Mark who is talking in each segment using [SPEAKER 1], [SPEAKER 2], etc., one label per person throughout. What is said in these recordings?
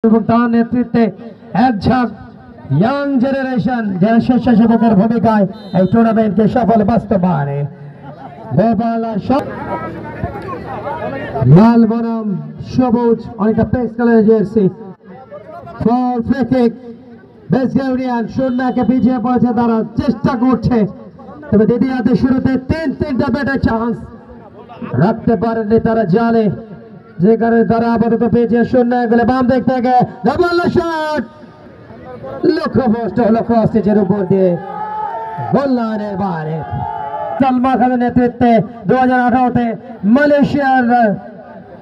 [SPEAKER 1] এবং তার নেতৃত্বে এক ঝাঁক ইয়াং জেনারেশন যারা স্বেচ্ছাসেবকের ভূমিকায় এই টুর্নামেন্টকে সফল বাস্তবায়নে লাল বনাম সবুজ অনেকটা পেস কালারের জার্সি ফর ফ্রি কিক বেসগাউনিয়ান শূন্যকে পিছিয়ে পড়েছে, তারা চেষ্টা করছে, তবে দ্বিতীয়ার্ধের শুরুতে তিনটা ব্যাটের চান্স রাখতে পারেননি তারা জালে, যে কারণে তারা আপাতত পেয়েছে শূন্য গেলে বাম দিক থেকে ডাবল শট, লক্ষ্য পোস্ট হলো ক্রস স্টেজের উপর দিয়ে গোল লাইনের বাইরে। সালমান খানের নেতৃত্বে 2018-তে মালয়েশিয়ার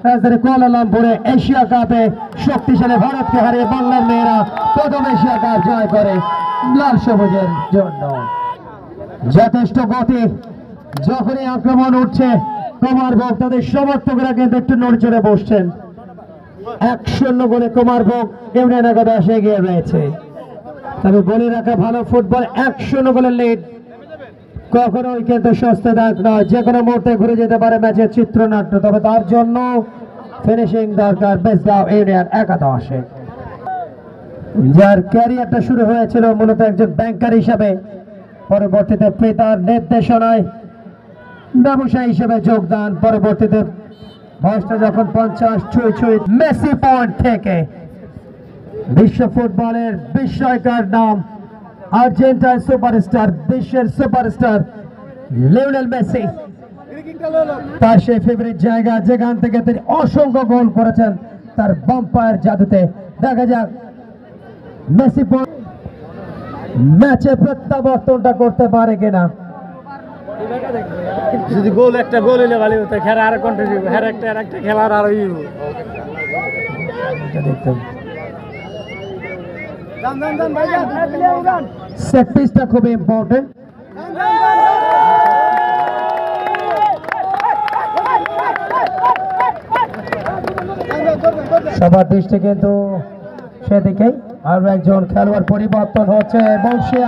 [SPEAKER 1] রাজধানী কুয়ালালামপুরে এশিয়া কাপে শক্তিশালী ভারতকে হারিয়ে বাংলার মেয়েরা প্রথম এশিয়া কাপ জয় করে লাল সবুজের জন্য। যথেষ্ট গতি, যখনই আক্রমণ উঠছে কুমার ভোগ তাদের সমর্থকরা কিন্তু একটু নড়চড়ে বসছেন। 1-0 গোলে কুমার ভোগ ইউনিয়ন একাদশ এগিয়ে রয়েছে। তবে বলে রাখা ভালো, ফুটবল 1-0 গোলের লিড কখনোই কিন্তু স্বস্তিদায়ক নয়, যে কোনো মুহূর্তে ঘুরে যেতে পারে ম্যাচের চিত্রনাট্য। তবে তার জন্য ফিনিশিং দরকার বেসগাঁও ইউনিয়ন একাদশে, যার ক্যারিয়ারটা শুরু হয়েছিল মূলত একজন ব্যাংকার হিসাবে, পরবর্তীতে পিতার নির্দেশনায় ব্যবসায়ী হিসেবে যোগদান, পরবর্তীতে বয়সটা যখন 50 ছুঁই মেসি পয়েন্ট থেকে বিশ্ব ফুটবলের বিস্ময়কর নাম আর্জেন্টাইন সুপারস্টার, বিশ্বের সুপারস্টার লিওনেল মেসি, তার সেই ফেভারিট জায়গা যেখান থেকে তিনি অসংখ্য গোল করেছেন তার বাম্পায়ার জাদুতে। দেখা যাক মেসি ম্যাচে প্রত্যাবর্তনটা করতে পারে কিনা।
[SPEAKER 2] যদি গোল একটা গোল হইলে ভালো হতো, খেলা আর কন্টিনিউ একটা খেলার আর
[SPEAKER 1] সেট পিসটা খুব ইম্পর্টেন্ট। সবার দৃষ্টি কিন্তু সেদিকে। আর একজন খেলোয়াড় পরিবর্তন হচ্ছে এবং সে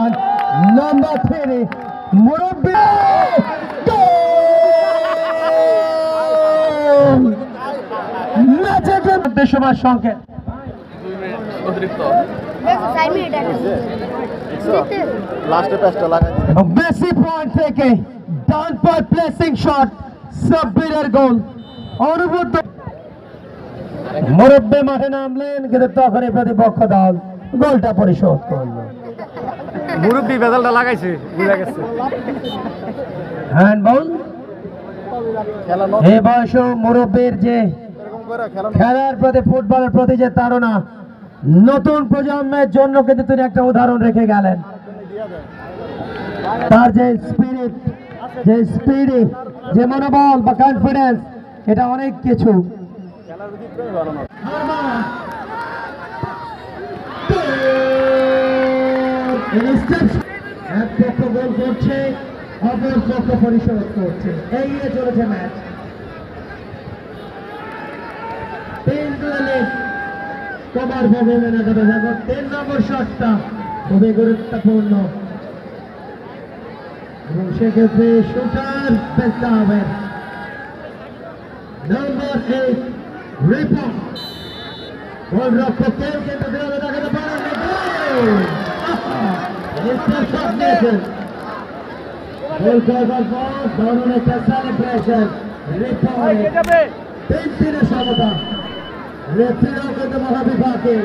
[SPEAKER 1] নাম্বার 3 মুরব্বি ম্যাচে কিন্তু সময় সংকেত মেসি পয়েন্ট থেকে ডান পার প্লেসিং শট, সাব্বিরের গোল। অনুভূত মুরব্বি মাঠে নামলেন, কিন্তু তখনই প্রতিপক্ষ দল গোলটা পরিশোধ করল।
[SPEAKER 2] মুরব্বি বেদালটা লাগাইছে, বুঝা গেছে
[SPEAKER 1] হ্যান্ডবল। এই বয়সেও মুরব্বির যে খেলার প্রতি, ফুটবলের প্রতি যে তাড়না, নতুন প্রজন্মের জন্য কিন্তু তিনি একটা উদাহরণ রেখে গেলেন। তার যে স্পিরিট, যে স্পিডি, যে মনোবল বা কনফিডেন্স, এটা অনেক কিছু। এক পক্ষ গোল করছে, অপর পক্ষ পরিশোধ করছে, এগিয়ে চলেছে ম্যাচ। 3 গোলে কুমার ভোগ ইউনিয়ন একাদশ। এখন 3 নম্বর শটটা খুবই গুরুত্বপূর্ণ এবং সেক্ষেত্রে শুটার পেতে হবে নম্বর 8 রিপন। গোলরক্ষককেও কিন্তু বিরোধী দেখাতে পারেন গোল করবার পর দারুণ একটা সেলিব্রেশন। রিপন 3-3 সমতা। রেফারিও কিন্তু মহাবিভাগে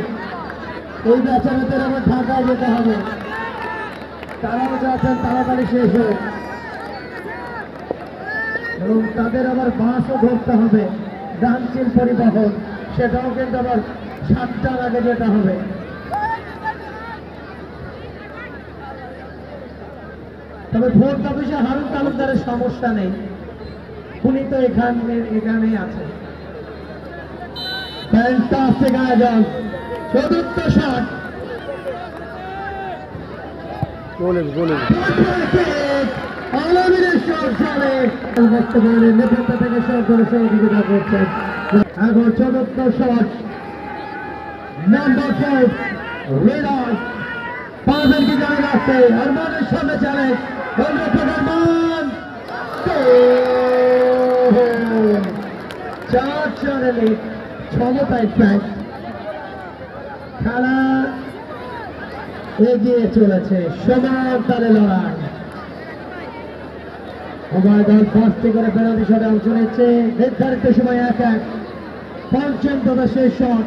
[SPEAKER 1] এই ম্যাচের ভিতরে আমার ঢাকায় যেতে হবে, তারাও যাচ্ছেন তাড়াতাড়ি শেষ হোক এবং তাদের আবার বাসও ধরতে হবে, ডানচিল পরিবহন, সেটাও কিন্তু আবার 7টার আগে যেতে হবে। তবে ভোট অফিসে হারুন তালুকদারের সমস্যা নেই, উনি তো এখানেই আছে। ফ্যান্টাস্টিক আয়োজন, চতুর্থ শট, আলমিনের শট চলে নেপথ্য থেকে শট করে সহযোগিতা করছেন। এখন চতুর্থ শট, নাম্বার 5 হৃদয় পাবেন কি জানে রাখতে, আরমানের সামনে চলে আরমান 4 রানে ক্ষমতায় প্রায় খেলা এগিয়ে চলেছে, সমান তালে লড়াই। উভয় দল 5টি করে পেনাল্টি শটে অংশ নিচ্ছে। নির্ধারিত সময় 1-1, পঞ্চম তথা শেষ শট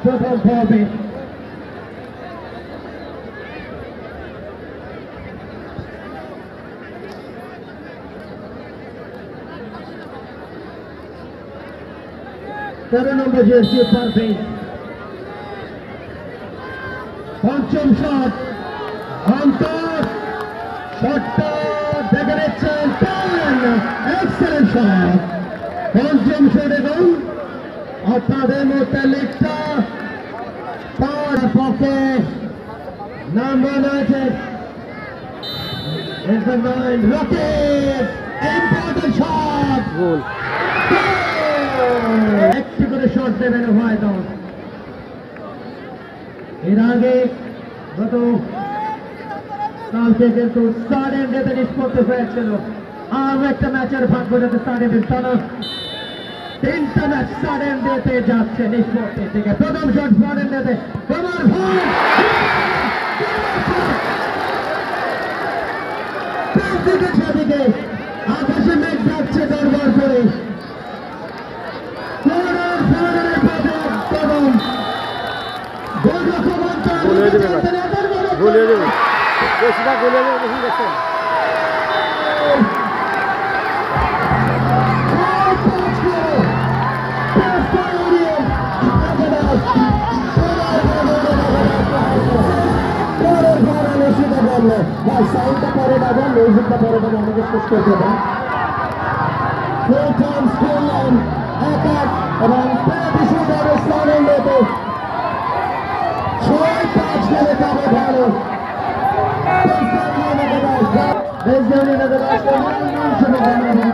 [SPEAKER 1] প্রথম পর্বে। তেরো নম্বর জার্সি পারভেজ, পঞ্চম শট অন্তর, শটটা দেখে নিচ্ছেন, এক্সেলেন্ট শট, পঞ্চম শট এবং অর্থাৎ এই মুহূর্তে লিগটা তার পক্ষে নাম্বার রয়েছে রকেট, ইম্পর্টেন্ট শট,
[SPEAKER 2] গোল।
[SPEAKER 1] একটি করে শট দেবেন উভয় দল। এর আগে গত কালকে কিন্তু স্টাডিয়াম যেতে নিষ্পত্তি হয়েছিল, আর একটা ম্যাচের ভাগ্য যাতে স্টাডিয়াম টানা 3টা ম্যাচ স্টাডিয়াম দিতে যাচ্ছে নিষ্পত্তি থেকে। প্রথম শট স্টাডিয়াম দিতে তোমার ভাই সেদিকে আকাশে মেঘ যাচ্ছে দরবার করে,
[SPEAKER 2] গোলে দেবে গোলে দেবে বেশিটা গোলে দেবে বেশি দেখছেন।
[SPEAKER 1] সাউন্ডটা পরে বাজান, মিউজিকটা পরে বাজান, আমাকে শেষ করতে দেন। 4 times স্কোরলাইন 1-1 এবং পেনাল্টি শুট হবে স্টাডিয়াম দিতে। 6-5 খেলে যাবে ভালো। বেসগাউনি নগর আসলে শুভকামনা।